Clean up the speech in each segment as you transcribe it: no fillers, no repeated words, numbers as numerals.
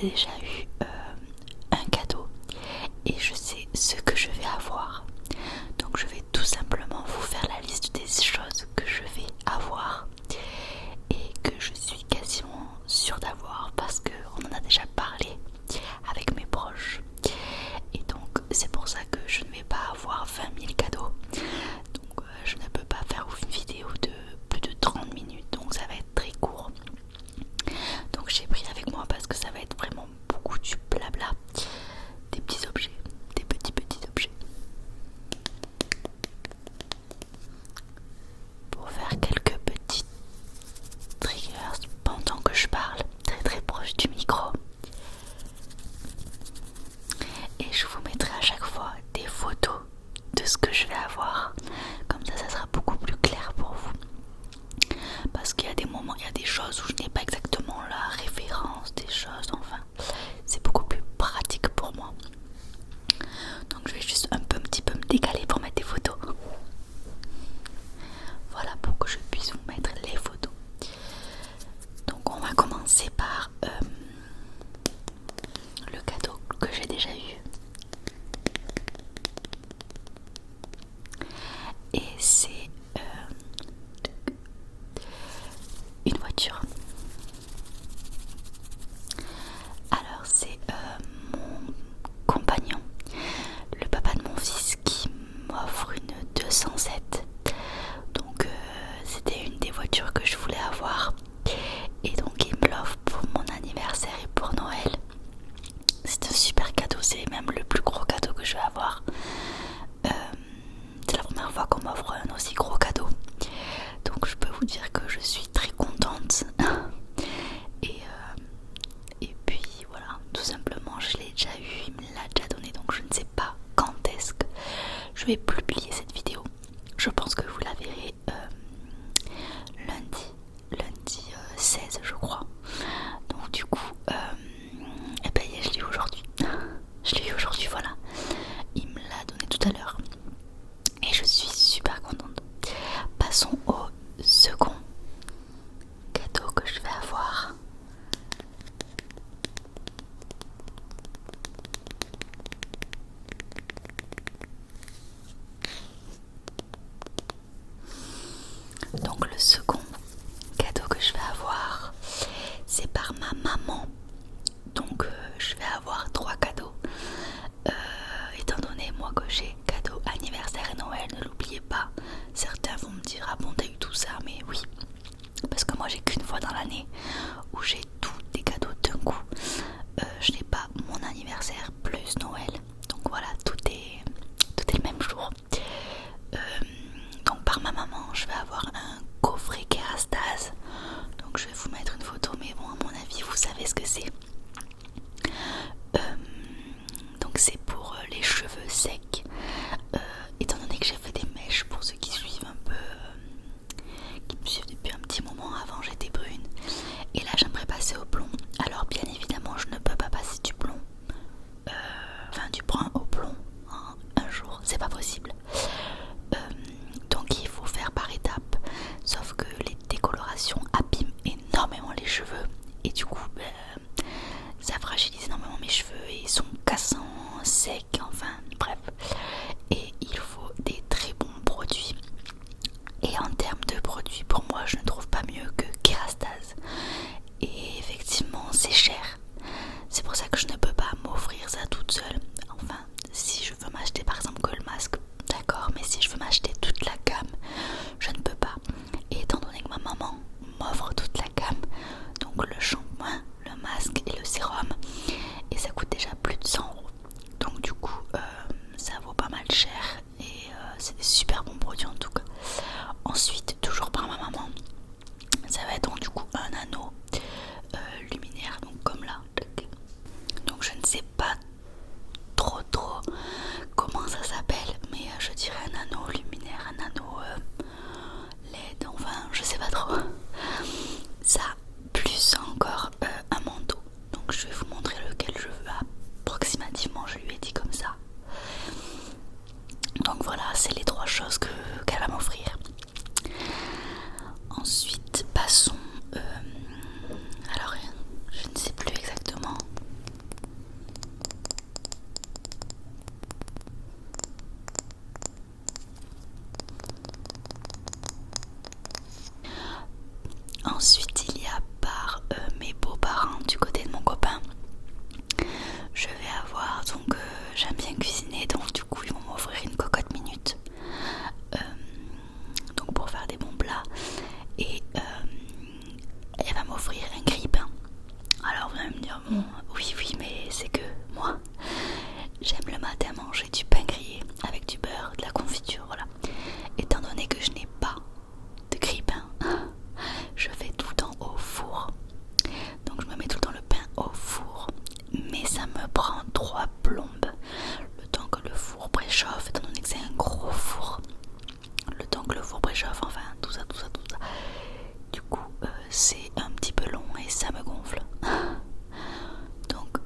j'ai déjà eu un cadeau et je sais ce que je vais avoir. Donc je vais tout simplement vous faire la liste des choses que je vais avoir et que je suis quasiment sûre d'avoir parce qu'on en a déjà parlé avec mes proches. Et donc c'est pour ça que je ne vais pas avoir 20 000 cadeaux. Donc je ne peux pas faire une vidéo de plus de 30 minutes, donc ça va être très court. Donc j'ai pris avec moi parce que ça va être vraiment beaucoup du blabla, des petits objets, des petits objets. Pour faire quelques petits triggers pendant que je parle, très proche du micro. Et je vous mettrai à chaque fois des photos de ce que je vais avoir. Comme ça sera beaucoup plus clair pour vous. Parce qu'il y a des moments, il y a des choses où je n'ai pas exactement la référence des choses, enfin. C'est beaucoup plus pratique pour moi. Donc je vais juste un petit peu me décaler pour mettre des photos. Voilà, pour que je puisse vous mettre les photos. Donc on va commencer par le cadeau que j'ai déjà eu. Et c'est une voiture. Alors c'est mon compagnon, le papa de mon fils, qui m'offre une 207. Donc c'était une des voitures que je voulais avoir. Et donc il me l'offre pour mon anniversaire et pour Noël. C'est un super cadeau, c'est même le plus gros cadeau que je vais avoir. C'est la première fois qu'on m'offre un aussi gros cadeau. Donc je peux vous dire que je suis très contente. Et puis voilà, tout simplement je l'ai déjà eu, il me l'a déjà donné, donc je ne sais pas quand est-ce que je vais publier cette vidéo. Je pense que vous la verrez lundi 16 je crois. Donc du coup, et ben je l'ai eu aujourd'hui. Je l'ai eu aujourd'hui, voilà. Il me l'a donné tout à l'heure. Et je suis super contente. Passons au second cadeau que je vais avoir. Donc le second cadeau que je vais avoir, c'est par ma maman. Donc je vais avoir 3 cadeaux. Étant donné moi que j'ai cadeau anniversaire et Noël, ne l'oubliez pas. Certains vont me dire ah bon t'as eu tout ça, mais oui. Parce que moi j'ai qu'une fois dans l'année où j'ai tous des cadeaux d'un coup. Je n'ai pas mon anniversaire plus Noël. Donc voilà, tout est le même jour. Donc par ma maman je vais avoir un coffret Kerastase. Donc je vais vous mettre une photo, mais bon à mon avis vous savez ce que c'est. Donc c'est pour les cheveux secs. Étant donné que j'ai fait des mèches, pour ceux qui suivent un peu, qui me suivent depuis un petit moment, avant j'étais brune. Et là j'aimerais passer au blond. Alors bien évidemment je ne peux pas passer du blond, enfin du brun au blond en un jour, c'est pas possible. Donc il faut faire par étapes. Sauf que les décolorations abîment énormément les cheveux. Et du coup ça fragilise énormément mes cheveux et ils sont cassants, secs, enfin bref. Et il faut des très bons produits. Et en termes de produits, pour moi je ne trouve pas mieux que Kerastase. Et effectivement c'est cher. C'est pour ça que je ne peux pas m'offrir ça toute seule. Enfin, si je veux m'acheter par exemple que le masque, d'accord, mais si je veux m'acheter toute la gamme, je ne peux pas. Et étant donné que ma maman m'offre toute la gamme, donc le shampoing, le masque et le sérum, et ça coûte déjà Oui, oui, mais c'est que moi, j'aime le matin manger du pain grillé avec du beurre, de la confiture, voilà. Étant donné que je n'ai pas de grille-pain, je fais tout le temps au four. Donc je me mets tout le temps le pain au four. Mais ça me prend 3 plombes. Le temps que le four préchauffe, étant donné que c'est un gros four. Le temps que le four préchauffe, enfin tout ça. Du coup, c'est un petit peu long et ça me gonfle. Donc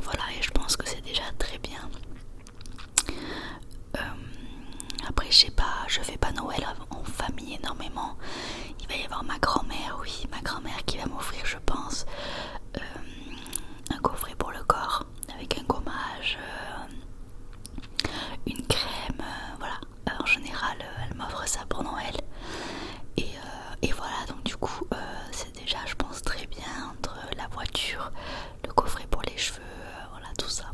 voilà, et je pense que c'est déjà très bien. Après, je sais pas, je fais pas Noël en famille énormément. Il va y avoir ma grand-mère, oui, ma grand-mère qui va m'offrir, je pense, un coffret pour le corps avec un gommage, une crème, voilà. En général, elle m'offre ça pour Noël. Et voilà, donc du coup, c'est déjà, je pense, très bien entre la voiture, le coffret pour les cheveux, voilà, tout ça.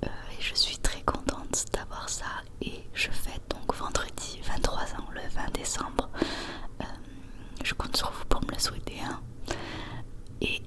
Et je suis très contente d'avoir ça. Et je fête donc vendredi 23 ans, le 20 décembre. Je compte sur vous pour me le souhaiter. Hein. Et